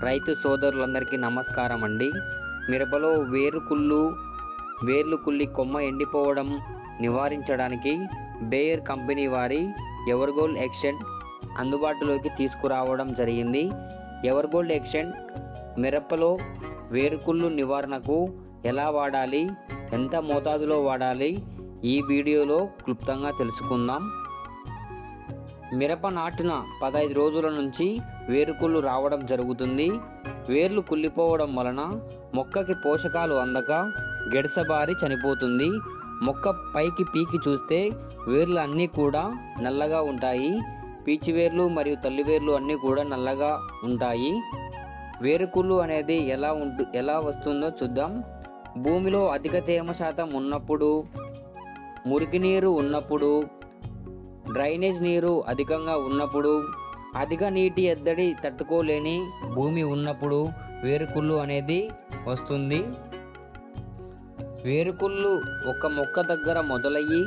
రైతు సోదరులందరికీ నమస్కారం అండి. మిరపలో వేర్లు కుళ్ళి కొమ్మ ఎండిపోవడం నివారించడానికి బేయర్ కంపెనీ వారి ఎవర్గోల్డ్ ఎక్స్టెంట్ అందుబాటులోకి తీసుకురావడం జరిగింది. ఎవర్గోల్డ్ ఎక్స్టెంట్ మిరపలో వేరుకుళ్ళు నివారణకు ఎలా వాడాలి, ఎంత మోతాదులో వాడాలి, ఈ వీడియోలో క్లుప్తంగా తెలుసుకుందాం. మిరప నాటిన 15 రోజుల నుంచి వేరుకుళ్ళు రావడం జరుగుతుంది. వేర్లు కుళ్ళిపోవడం వలన మొక్కకి పోషకాలు అందక గెడసబారి చనిపోతుంది. మొక్క పైకి పీకి చూస్తే వేర్లు అన్నీ కూడా నల్లగా ఉంటాయి. పీచివేర్లు మరియు తల్లివేర్లు అన్నీ కూడా నల్లగా ఉంటాయి. వేరుకుళ్ళు అనేది ఎలా వస్తుందో చూద్దాం. భూమిలో అధిక తేమ శాతం ఉన్నప్పుడు, మురికి నీరు ఉన్నప్పుడు, డ్రైనేజ్ నీరు అధికంగా ఉన్నప్పుడు, అధిక నీటి ఎద్దడి తట్టుకోలేని భూమి ఉన్నప్పుడు వేరుకుళ్ళు అనేది వస్తుంది. వేరుకుళ్ళు ఒక మొక్క దగ్గర మొదలయ్యి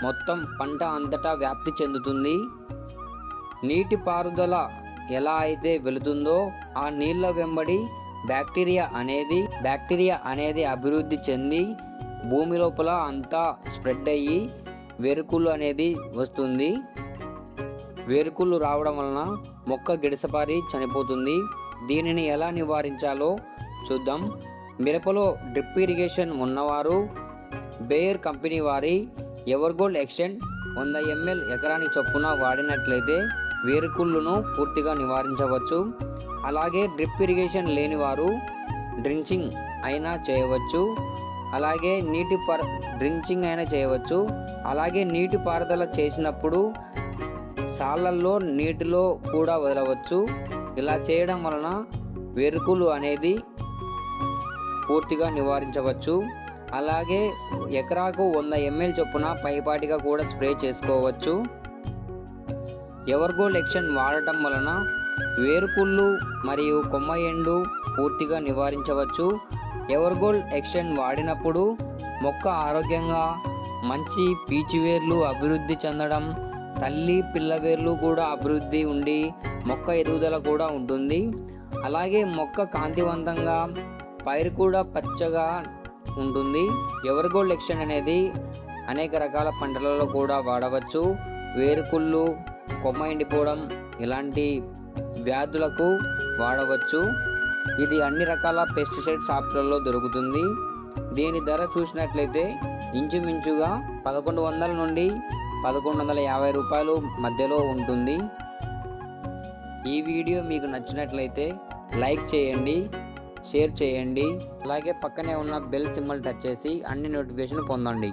మొత్తం పంట అంతటా వ్యాప్తి చెందుతుంది. నీటి పారుదల ఎలా అయితే వెళుతుందో ఆ నీళ్ళ వెంబడి బ్యాక్టీరియా అనేది అభివృద్ధి చెంది భూమి లోపల అంతా స్ప్రెడ్ అయ్యి వేరుకుళ్ళు అనేది వస్తుంది. వేరుకుళ్ళు రావడం వలన మొక్క గిడసపారి చనిపోతుంది. దీనిని ఎలా నివారించాలో చూద్దాం. మిరపలో డ్రిప్ ఇరిగేషన్ ఉన్నవారు బేయర్ కంపెనీ వారి ఎవర్గోల్డ్ ఎక్స్టెంట్ 100 ml ఎకరానికి చొప్పున వాడినట్లయితే వేరుకుళ్ళును పూర్తిగా నివారించవచ్చు. అలాగే డ్రిప్ ఇరిగేషన్ లేని వారు డ్రించింగ్ అయినా చేయవచ్చు. అలాగే నీటి పారుదల చేసినప్పుడు సాళ్ళల్లో నీటిలో కూడా వదలవచ్చు. ఇలా చేయడం వలన వేరుకుళ్ళు అనేది పూర్తిగా నివారించవచ్చు. అలాగే ఎకరాకు 100 ml చొప్పున పైపాటిగా కూడా స్ప్రే చేసుకోవచ్చు. ఎవర్గోల్డ్ ఎక్స్టెంట్ వాడటం వలన వేరుకుళ్ళు మరియు కొమ్మ ఎండు పూర్తిగా నివారించవచ్చు. ఎవర్గోల్డ్ ఎక్స్టెంట్ వాడినప్పుడు మొక్క ఆరోగ్యంగా మంచి పీచివేర్లు అభివృద్ధి చెందడం, తల్లి పిల్ల వేర్లు కూడా అభివృద్ధి ఉండి మొక్క ఎదుగుదల కూడా ఉంటుంది. అలాగే మొక్క కాంతివంతంగా, పైరు కూడా పచ్చగా ఉంటుంది. ఎవర్గోల్డ్ ఎక్స్టెంట్ అనేది అనేక రకాల పంటలలో కూడా వాడవచ్చు. వేరుకుళ్ళు, కొమ్మ ఎండిపోవడం ఇలాంటి వ్యాధులకు వాడవచ్చు. ఇది అన్ని రకాల పెస్టిసైడ్ షాప్లలో దొరుకుతుంది. దీని ధర చూసినట్లయితే ఇంచుమించుగా 1100 నుండి 1150 రూపాయలు మధ్యలో ఉంటుంది. ఈ వీడియో మీకు నచ్చినట్లయితే లైక్ చేయండి, షేర్ చేయండి. అలాగే పక్కనే ఉన్న బెల్ సింబల్ టచ్ చేసి అన్ని నోటిఫికేషన్ పొందండి.